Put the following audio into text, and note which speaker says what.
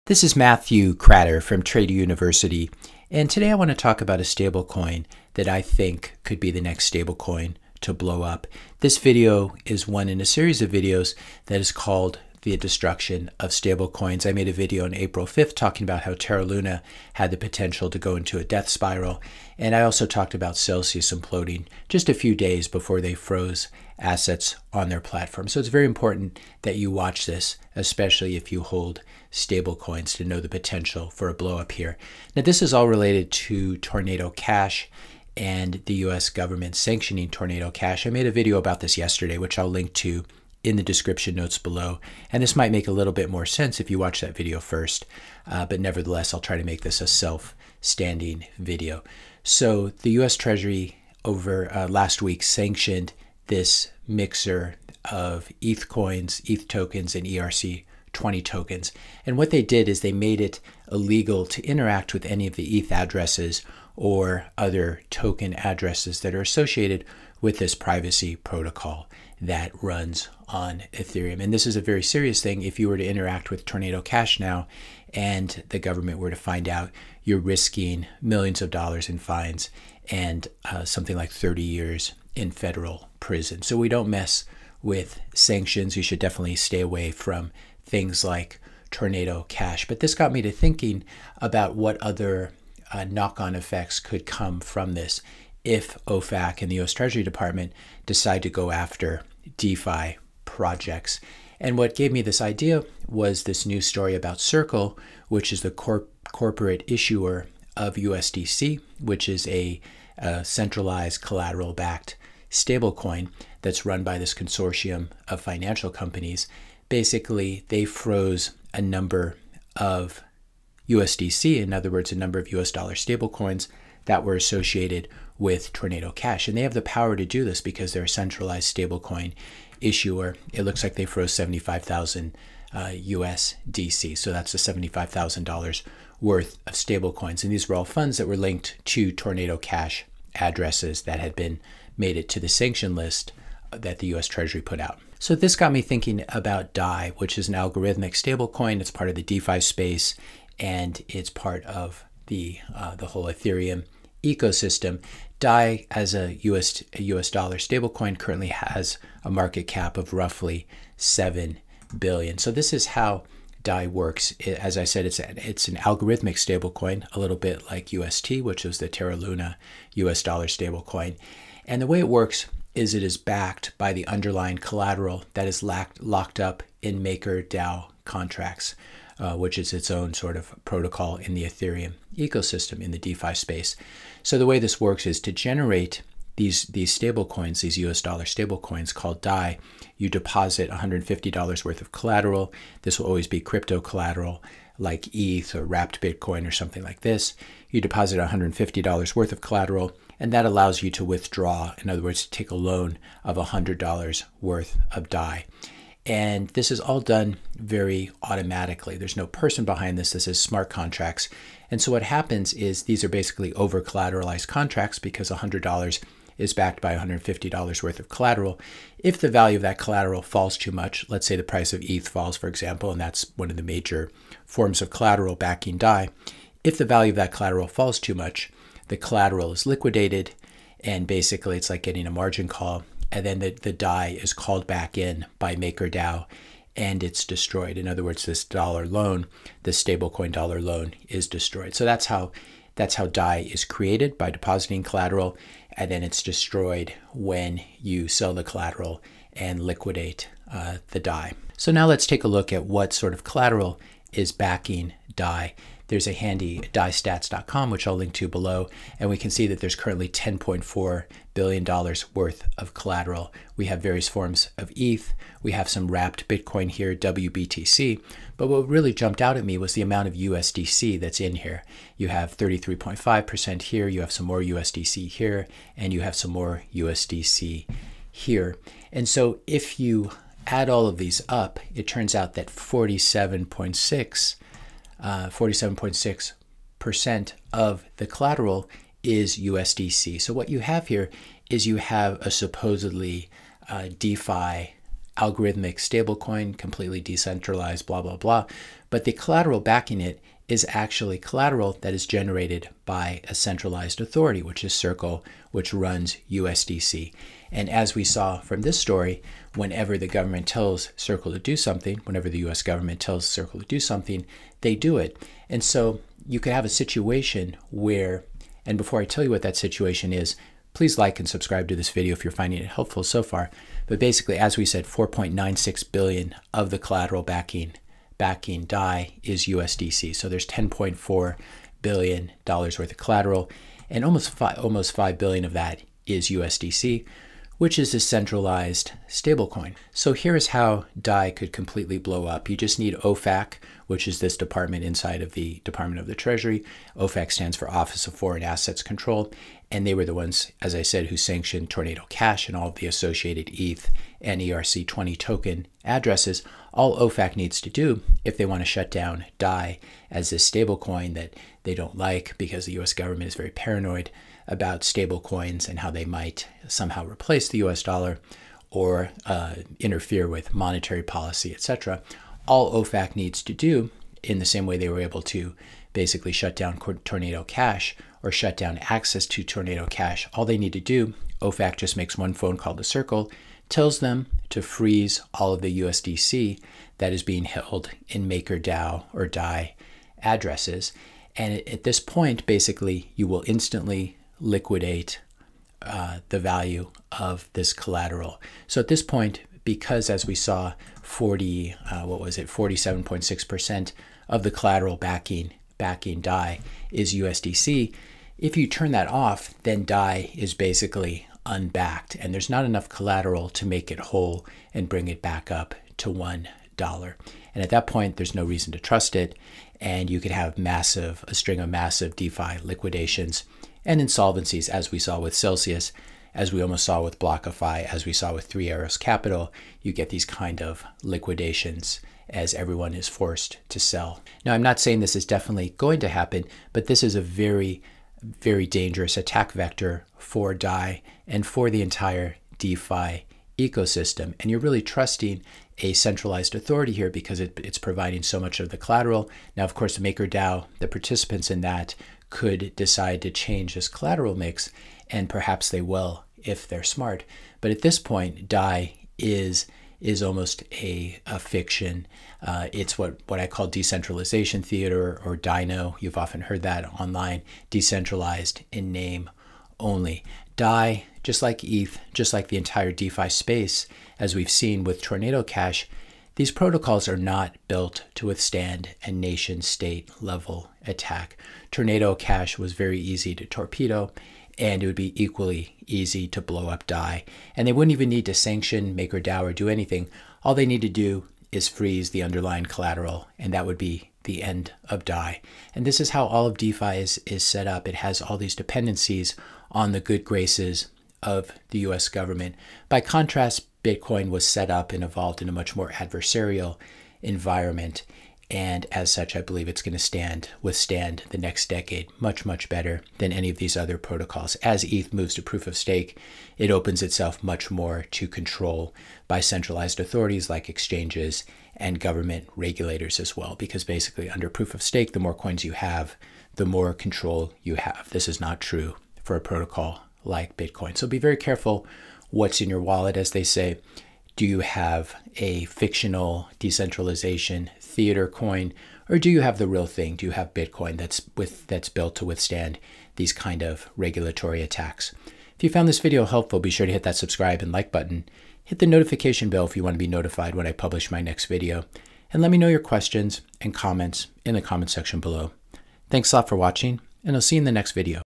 Speaker 1: This is Matthew Kratter from Trader University, and today I want to talk about a stablecoin that I think could be the next stablecoin to blow up. This video is one in a series of videos that is called The Destruction of Stablecoins. I made a video on April 5th talking about how Terra Luna had the potential to go into a death spiral, and I also talked about Celsius imploding just a few days before they froze assets on their platform. So it's very important that you watch this, especially if you hold stable coins, to know the potential for a blow up here. Now, this is all related to Tornado Cash and the US government sanctioning Tornado Cash. I made a video about this yesterday, which I'll link to in the description notes below. And this might make a little bit more sense if you watch that video first. But nevertheless, I'll try to make this a self-standing video. So the US Treasury over last week sanctioned this mixer of ETH coins, ETH tokens, and ERC20 tokens. And what they did is they made it illegal to interact with any of the ETH addresses or other token addresses that are associated with this privacy protocol that runs on Ethereum. And this is a very serious thing. If you were to interact with Tornado Cash now and the government were to find out, you're risking millions of dollars in fines and something like 30 years in federal prison. So we don't mess with sanctions. You should definitely stay away from things like Tornado Cash. But this got me to thinking about what other knock-on effects could come from this if OFAC and the US Treasury Department decide to go after DeFi projects. And what gave me this idea was this news story about Circle, which is the corporate issuer of USDC, which is a centralized collateral-backed stablecoin that's run by this consortium of financial companies. Basically, they froze a number of USDC, in other words, a number of US dollar stablecoins that were associated with Tornado Cash. And they have the power to do this because they're a centralized stablecoin issuer. It looks like they froze 75,000 USDC. So that's the $75,000 worth of stablecoins. And these were all funds that were linked to Tornado Cash addresses that had been made it to the sanction list that the US Treasury put out. So this got me thinking about DAI, which is an algorithmic stablecoin. It's part of the DeFi space, and it's part of the whole Ethereum ecosystem. DAI, as a US dollar stablecoin, currently has a market cap of roughly 7 billion. So this is how DAI works. As I said, it's an algorithmic stablecoin, a little bit like UST, which is the Terra Luna US dollar stablecoin. And the way it works is it is backed by the underlying collateral that is locked up in MakerDAO contracts, which is its own sort of protocol in the Ethereum ecosystem in the DeFi space. So the way this works is to generate these stable coins, these US dollar stable coins called DAI, you deposit $150 worth of collateral. This will always be crypto collateral like ETH or wrapped Bitcoin or something like this. You deposit $150 worth of collateral, and that allows you to withdraw, in other words, to take a loan of $100 worth of DAI. And this is all done very automatically. There's no person behind this. This is smart contracts. And so what happens is these are basically over-collateralized contracts because $100 is backed by $150 worth of collateral. If the value of that collateral falls too much, let's say the price of ETH falls, for example, and that's one of the major forms of collateral backing DAI. If the value of that collateral falls too much, the collateral is liquidated, and basically it's like getting a margin call, and then the DAI is called back in by MakerDAO and it's destroyed. In other words, this dollar loan, the stablecoin dollar loan, is destroyed. So that's how DAI is created, by depositing collateral, and then it's destroyed when you sell the collateral and liquidate the DAI. So now let's take a look at what sort of collateral is backing DAI. There's a handy DAIstats.com, which I'll link to below, and we can see that there's currently $10.4 billion worth of collateral. We have various forms of ETH. We have some wrapped Bitcoin here, WBTC. But what really jumped out at me was the amount of USDC that's in here. You have 33.5% here, you have some more USDC here, and you have some more USDC here. And so if you add all of these up, it turns out that 47.6% of the collateral is USDC. So what you have here is you have a supposedly DeFi algorithmic stablecoin, completely decentralized, blah, blah, blah. But the collateral backing it is actually collateral that is generated by a centralized authority, which is Circle, which runs USDC. And as we saw from this story, whenever the government tells Circle to do something, whenever the US government tells Circle to do something, they do it. And so you could have a situation where, and before I tell you what that situation is, please like and subscribe to this video if you're finding it helpful so far. But basically, as we said, 4.96 billion of the collateral backing DAI is USDC. So there's $10.4 billion worth of collateral, and almost 5 billion of that is USDC, which is a centralized stablecoin. So here is how DAI could completely blow up. You just need OFAC, which is this department inside of the Department of the Treasury. OFAC stands for Office of Foreign Assets Control, and they were the ones, as I said, who sanctioned Tornado Cash and all of the associated ETH and ERC20 token addresses. All OFAC needs to do if they want to shut down DAI as this stablecoin that they don't like, because the US government is very paranoid about stablecoins and how they might somehow replace the US dollar or interfere with monetary policy, etc. All OFAC needs to do, in the same way they were able to basically shut down Tornado Cash or shut down access to Tornado Cash, all they need to do, OFAC just makes one phone call to Circle, tells them to freeze all of the USDC that is being held in MakerDAO or DAI addresses. And at this point, basically, you will instantly liquidate the value of this collateral. So at this point, because as we saw, 47.6% of the collateral backing DAI is USDC, if you turn that off, then DAI is basically unbacked, and there's not enough collateral to make it whole and bring it back up to $1. And at that point, there's no reason to trust it, and you could have a string of massive DeFi liquidations and insolvencies, as we saw with Celsius, as we almost saw with BlockFi, as we saw with Three Arrows Capital. You get these kind of liquidations as everyone is forced to sell. Now, I'm not saying this is definitely going to happen, but this is a very, very dangerous attack vector for DAI and for the entire DeFi ecosystem. And you're really trusting a centralized authority here because it's providing so much of the collateral. Now, of course, the MakerDAO, the participants in that, could decide to change this collateral mix, and perhaps they will if they're smart. But at this point, DAI is almost a fiction. It's what I call decentralization theater, or Dino. You've often heard that online. Decentralized in name only. DAI, just like ETH, just like the entire DeFi space, as we've seen with Tornado Cash, these protocols are not built to withstand a nation-state level attack. Tornado Cash was very easy to torpedo, and it would be equally easy to blow up DAI. And they wouldn't even need to sanction MakerDAO or do anything. All they need to do is freeze the underlying collateral, and that would be the end of DAI. And this is how all of DeFi is set up. It has all these dependencies on the good graces of the US government. By contrast, Bitcoin was set up and evolved in a much more adversarial environment. And as such, I believe it's going to withstand the next decade much, much better than any of these other protocols. As ETH moves to proof of stake, it opens itself much more to control by centralized authorities like exchanges and government regulators as well. Because basically, under proof of stake, the more coins you have, the more control you have. This is not true for a protocol like Bitcoin. So be very careful what's in your wallet, as they say. Do you have a fictional decentralization theater coin, or do you have the real thing? Do you have Bitcoin that's built to withstand these kind of regulatory attacks? If you found this video helpful, be sure to hit that subscribe and like button. Hit the notification bell if you want to be notified when I publish my next video. And let me know your questions and comments in the comment section below. Thanks a lot for watching, and I'll see you in the next video.